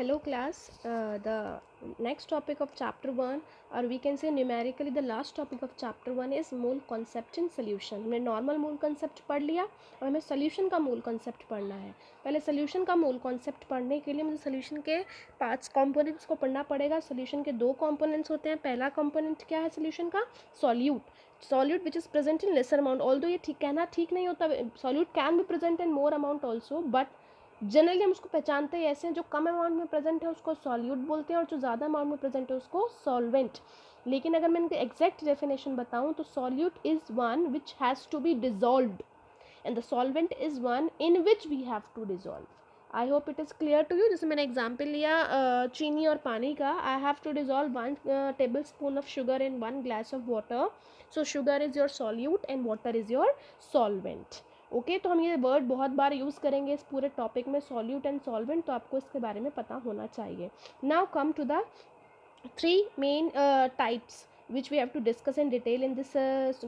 hello class. The next topic of chapter 1, or we can say numerically the last topic of chapter 1 is mole concept in solution. हमने normal मोल concept पढ़ लिया और हमें solution का मोल concept पढ़ना है. पहले सोल्यूशन का मोल कंसेप्ट पढ़ने के लिए मुझे सोल्यूशन के 5 कंपोनेंट्स को पढ़ना पड़ेगा. सोल्यूशन के 2 कंपोनेंट्स होते हैं. पहला कंपोनेंट क्या है सोल्यूशन का? Solute which is present in lesser amount. Although ये कहना ठीक नहीं होता, solute can be present in more amount also, but generally हम उसको पहचानते ही ऐसे हैं, जो कम अमाउंट में प्रेजेंट है उसको सॉल्यूट बोलते हैं और जो ज़्यादा अमाउंट में प्रेजेंट है उसको सॉल्वेंट. लेकिन अगर मैं इनकी एग्जैक्ट डेफिनेशन बताऊं तो solute is one which has to be dissolved and the solvent is one in which we have to dissolve. I hope it is clear to you. जैसे मैंने एग्जाम्पल लिया चीनी और पानी का. I have to dissolve 1 tablespoon of sugar in 1 glass of water. So sugar is your solute and water is your solvent. Okay, तो हम ये वर्ड बहुत बार यूज़ करेंगे इस पूरे टॉपिक में, सॉल्यूट एंड सॉल्वेंट, तो आपको इसके बारे में पता होना चाहिए. Now come to the 3 main types which we have to discuss in detail in this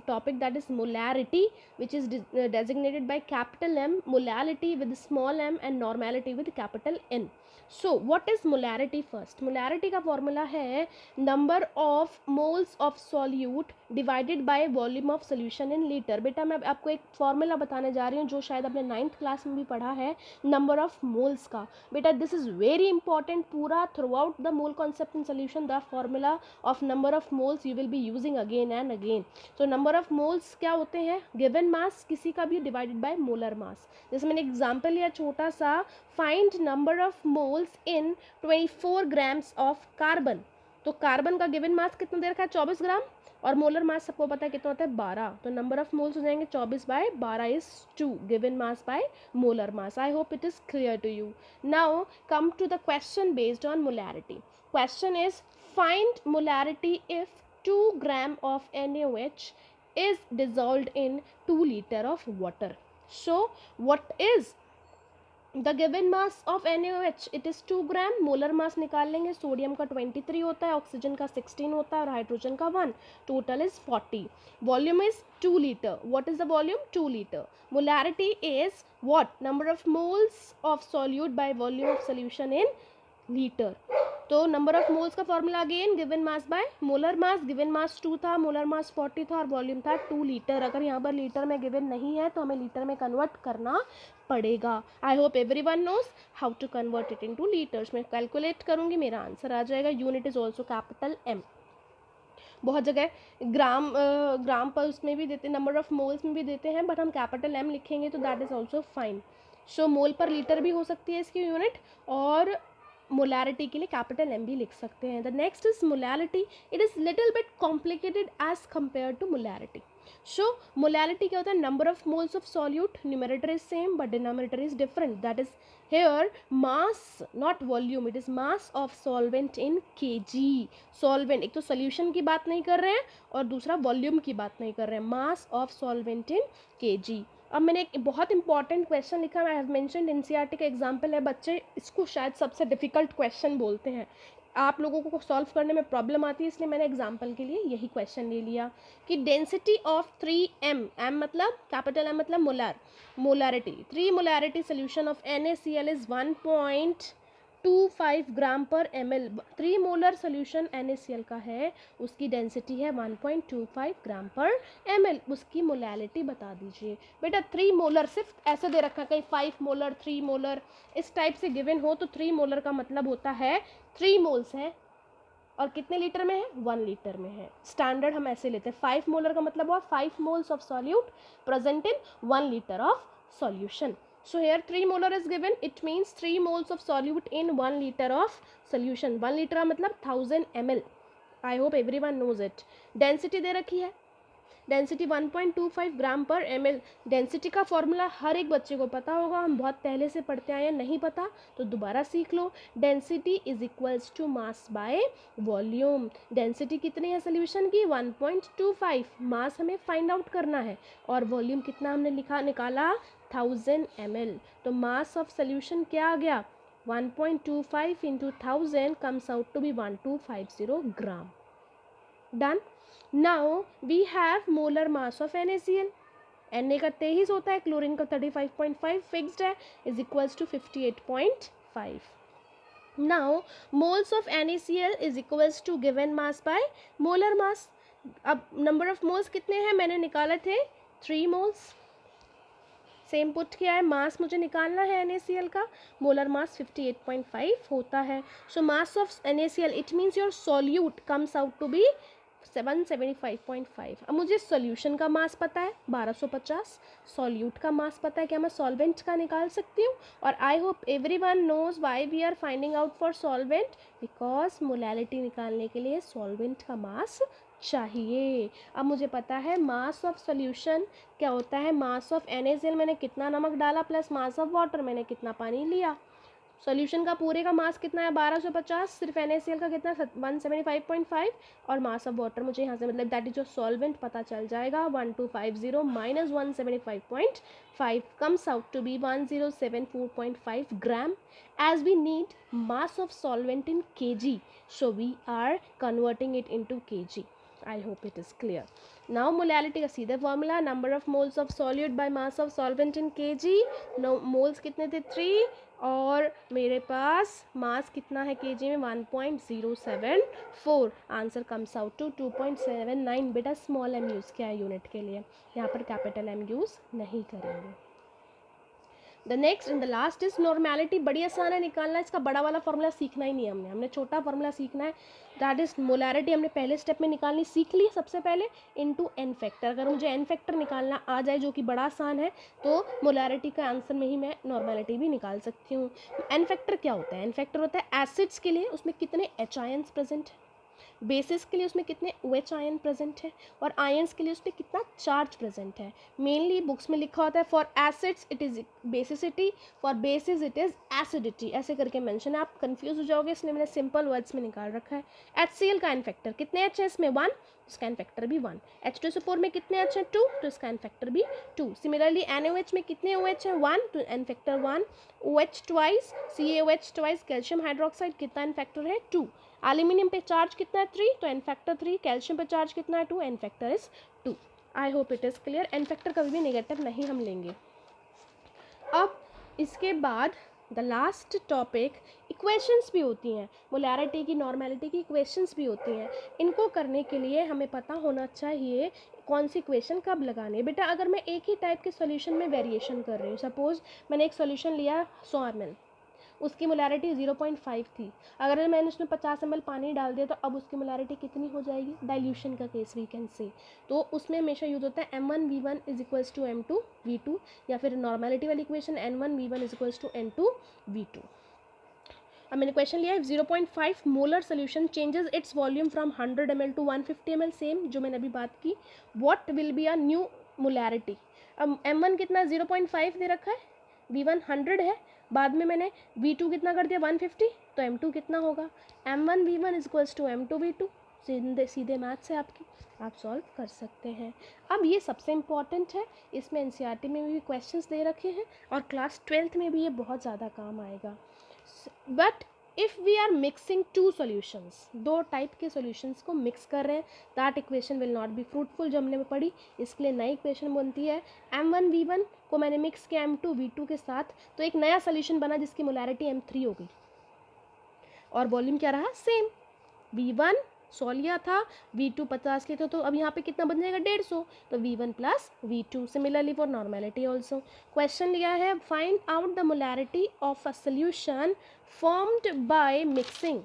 topic, that is molarity, which is designated by capital M, molality with small m, and normality with capital N. So what is molarity? First, molarity का formula है number of moles of solute divided by volume of solution in liter. बेटा मैं आपको एक formula बताने जा रही हूँ जो शायद आपने 9th क्लास में भी पढ़ा है, नंबर ऑफ मोल्स का. बेटा दिस इज़ वेरी इंपॉर्टेंट. पूरा through out the mole concept in solution the formula of number of moles you will be using again and again. तो नंबर ऑफ मोल्स क्या होते हैं? गिवन मास किसी का भी डिवाइडेड बाय मोलर मास. जैसे मैंने एग्जाम्पल लिया छोटा सा, find number of moles in 24 grams of carbon. तो कार्बन का गिवन मास कितना दे रखा है? 24 ग्राम, और मोलर मास सबको पता है कितना होता है? 12. तो नंबर ऑफ मोल्स हो जाएंगे 24/12 is 2 given mass by molar mass. I hope it is clear to you. Now come to the question based on molarity. Question is find molarity if 2 gram of NaOH is dissolved in 2 liter of water. So what is the given mass of NaOH? It is 2 gram. Molar mass निकाल लेंगे. Sodium का 23 होता है, oxygen का 16 होता है और hydrogen का 1. Total is 40. Volume is 2 litre. What is the volume? 2 litre. Molarity is what? Number of moles of solute by volume of solution in litre. तो नंबर ऑफ मोल्स का formula again given mass by molar mass. Given mass 2 था, molar mass 40 था और volume था 2 litre. अगर यहाँ पर litre में गिवन नहीं है तो हमें लीटर में कन्वर्ट करना पड़ेगा. I hope everyone knows how to convert it into litres. मैं कैलकुलेट करूँगी, मेरा आंसर आ जाएगा. Unit is also capital M. बहुत जगह ग्राम पर उसमें भी देते, नंबर ऑफ मोल्स में भी देते हैं, बट हम कैपिटल M लिखेंगे तो दैट इज ऑल्सो फाइन. सो मोल पर लीटर भी हो सकती है इसकी यूनिट, और मोलैरिटी के लिए कैपिटल M भी लिख सकते हैं. The next is molality. It is little bit complicated as compare to molarity. So molality क्या होता है? Number of moles of solute. Numerator is same but denominator is different. That is here mass not volume, it is mass of solvent in kg. solvent, एक तो solution की बात नहीं कर रहे हैं और दूसरा वॉल्यूम की बात नहीं कर रहे हैं. mass of solvent in kg. अब मैंने एक बहुत इंपॉर्टेंट क्वेश्चन लिखा. आई हैव मेंशन्ड एनसीईआरटी का एग्जाम्पल है. बच्चे इसको शायद सबसे डिफिकल्ट क्वेश्चन बोलते हैं. आप लोगों को सॉल्व करने में प्रॉब्लम आती है, इसलिए मैंने एग्जाम्पल के लिए यही क्वेश्चन ले लिया कि डेंसिटी ऑफ 3m, m मतलब कैपिटल M मतलब molar, molarity, 3 molarity solution of NaCl is 1.25 ग्राम पर ml. 3 मोलर सोल्यूशन NaCl का है, उसकी डेंसिटी है 1.25 ग्राम पर ml. उसकी मोलैलिटी बता दीजिए. बेटा 3 मोलर सिर्फ ऐसे दे रखा, कहीं 5 मोलर 3 मोलर इस टाइप से गिवन हो तो 3 मोलर का मतलब होता है 3 मोल्स हैं और कितने लीटर में है? 1 लीटर में है. स्टैंडर्ड हम ऐसे लेते हैं. 5 मोलर का मतलब हुआ 5 moles of solute present in 1 litre of solution. So here 3 molar is given. It means 3 moles of solute in 1 liter of solution. 1 liter का मतलब 1000 ml. I hope everyone knows it. Density दे रखी है. Density 1.25 ग्राम पर ml. Density का formula हर एक बच्चे को पता होगा, हम बहुत पहले से पढ़ते आए हैं. नहीं पता तो दोबारा सीख लो. Density is equals to mass by volume. Density कितनी है सोल्यूशन की? 1.25. मास हमें फाइंड आउट करना है और वॉल्यूम कितना हमने निकाला? 1000 ml. तो मास ऑफ सोल्यूशन क्या आ गया? 1.25 into 1000 comes out to be 1250 gram. Done. Now we have molar mass of NaCl. Na का 23 होता है, क्लोरीन का 35.5 फिक्स्ड है, is equals to 58.5. Now moles of NaCl is equals to given mass by molar mass. अब number of moles कितने हैं मैंने निकाले थे 3 मोल्स. सेम पुट किया है. मास मुझे निकालना है NaCl का. मोलर मास 58.5 होता है. So mass of NaCl it means your solute comes out to be 775.5. अब मुझे सॉल्यूशन का मास पता है 1250. सॉल्यूट का मास पता है. क्या मैं सॉल्वेंट का निकाल सकती हूँ? और I hope everyone knows why we are finding out for solvent, because molality निकालने के लिए सॉल्वेंट का मास चाहिए. अब मुझे पता है मास ऑफ सॉल्यूशन क्या होता है. मास ऑफ NaCl मैंने कितना नमक डाला प्लस मास ऑफ वाटर मैंने कितना पानी लिया. सॉल्यूशन का पूरे का मास कितना है 1250. सिर्फ NaCl का कितना 175.5. और मास ऑफ वाटर मुझे यहाँ से मतलब दैट इज जो सॉल्वेंट पता चल जाएगा. 1250 minus 175.5 comes out to be 1074.5 gram. as we need mass of solvent in kg, so we are converting it into kg. I hope it is clear. Now molality का सीधे formula, number of moles of solute by mass of solvent in kg. Now moles कितने थे 3 और मेरे पास मास कितना है kg में 1.074. Answer comes out to 2.79. बेटा स्मॉल m यूज़ किया है यूनिट के लिए, यहाँ पर कैपिटल M यूज़ नहीं करेंगे. The next and the last is normality. बड़ी आसान है निकालना. इसका बड़ा वाला फॉर्मूला सीखना ही नहीं है हमने छोटा फॉर्मूला सीखना है. दैट इज मोलैरिटी हमने पहले स्टेप में निकालनी सीख ली सबसे पहले इनटू एन फैक्टर. अगर मुझे एन फैक्टर निकालना आ जाए जो कि बड़ा आसान है तो मोलैरिटी का आंसर में ही मैं नॉर्मेलिटी भी निकाल सकती हूँ. एन फैक्टर क्या होता है? एन फैक्टर होता है एसिड्स के लिए उसमें कितने H आयंस प्रेजेंट है, बेसिस के लिए उसमें कितने OH आयन प्रेजेंट है, और आयंस के लिए उसमें कितना चार्ज प्रेजेंट है. मेनली बुक्स में लिखा होता है for acids it is basicity, for basis it is acidity, ऐसे करके मेंशन है. आप कंफ्यूज हो जाओगे इसलिए मैंने सिंपल वर्ड्स में निकाल रखा है. HCl का एन फैक्टर कितने H है इसमें 1, इसका एन फैक्टर भी 1. H2SO4 में कितने H है 2, तो इसका एन फैक्टर भी 2. सिमिलरली NaOH में कितने OH है 1, तो n factor 1. OH twice, CaOH twice calcium hydroxide कितना एन फैक्टर है 2. एल्यूमिनियम पे चार्ज कितना है 3, तो एन फैक्टर 3. कैल्शियम पे चार्ज कितना है 2, n factor is 2. I hope it is clear. N factor कभी भी नेगेटिव नहीं हम लेंगे. अब इसके बाद द लास्ट टॉपिक, इक्वेशंस भी होती हैं. मोलैरिटी की नॉर्मेलिटी की इक्वेशंस भी होती हैं. इनको करने के लिए हमें पता होना चाहिए कौन सी इक्वेशन कब लगानी है. बेटा अगर मैं एक ही टाइप के सॉल्यूशन में वेरिएशन कर रही हूँ, सपोज मैंने एक सॉल्यूशन लिया 100 ml, उसकी मोलैरिटी 0.5 थी. अगर मैंने उसमें 50 ml पानी डाल दिया तो अब उसकी मोलैरिटी कितनी हो जाएगी. डाइल्यूशन का केस वी कैन से. तो उसमें हमेशा यूज होता है M1V1 is equals to M2V2, या फिर नॉर्मेलिटी वाली equation N1V1 is equals to N2V2. अब मैंने क्वेश्चन लिया है 0.5 molar solution changes its volume from 100 ml to 150 ml, same जो मैंने अभी बात की. What will be a new molarity. अब M1 कितना 0.5 दे रखा है, V1 100 है, बाद में मैंने V2 कितना कर दिया 150, तो M2 कितना होगा. M1V1 is equals to M2V2. सीधे मैथ्स है आपकी, आप सॉल्व कर सकते हैं. अब ये सबसे इम्पॉर्टेंट है, इसमें NCERT में भी क्वेश्चंस दे रखे हैं और क्लास 12th में भी ये बहुत ज़्यादा काम आएगा. But if we are mixing two solutions, दो टाइप के सॉल्यूशंस को मिक्स कर रहे हैं, that equation will not be fruitful. जो हमने पढ़ी इसके लिए नई इक्वेशन बनती है. M1V1 को मैंने मिक्स किया M2V2 के साथ, तो एक नया सोल्यूशन बना जिसकी मोलैरिटी M3 हो गई और वॉल्यूम क्या रहा सेम. V1 100 लिया था, V2 50 लिया था, तो अब यहाँ पे कितना बन जाएगा 150, तो V1 plus V2. Similarly for normality also question लिया है find out the molarity of a solution formed by mixing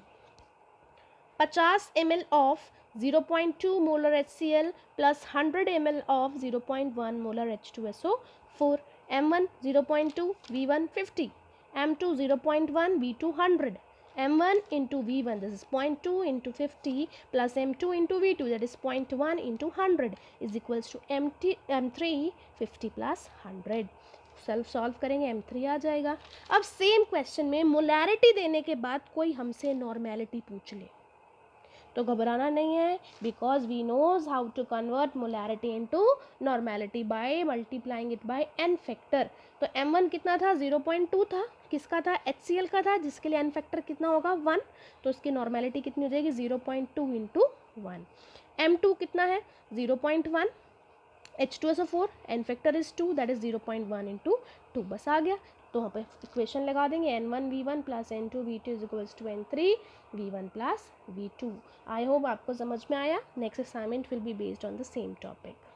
50 ml of 0.2 molar HCl plus 100 ml of 0.1 molar H2SO4. M1 0.2, V1 50, M2 0.1, V2 100. M1 into V1, this is 0.2 into 50 plus M2 into V2, that is 0.1 into 100 is equals to M3 50 plus 100. Self solve करेंगे M3 आ जाएगा. अब same question में molarity देने के बाद कोई हमसे normality पूछ ले तो घबराना नहीं है, because we knows how to convert molarity into normality by multiplying it by n factor. तो M1 कितना था 0.2 था, किसका था HCl का था, जिसके लिए एन फैक्टर कितना होगा 1, तो उसकी नॉर्मेलिटी कितनी हो जाएगी 0.2 इंटू 1. M2 कितना है 0.1, H2SO4 n factor is 2, that is 0.1 into 2. बस आ गया. तो वहाँ पर इक्वेशन लगा देंगे N1V1 plus N2V2 is equals to N3V1 plus V2। I hope आपको समझ में आया। Next assignment will be based on the same topic.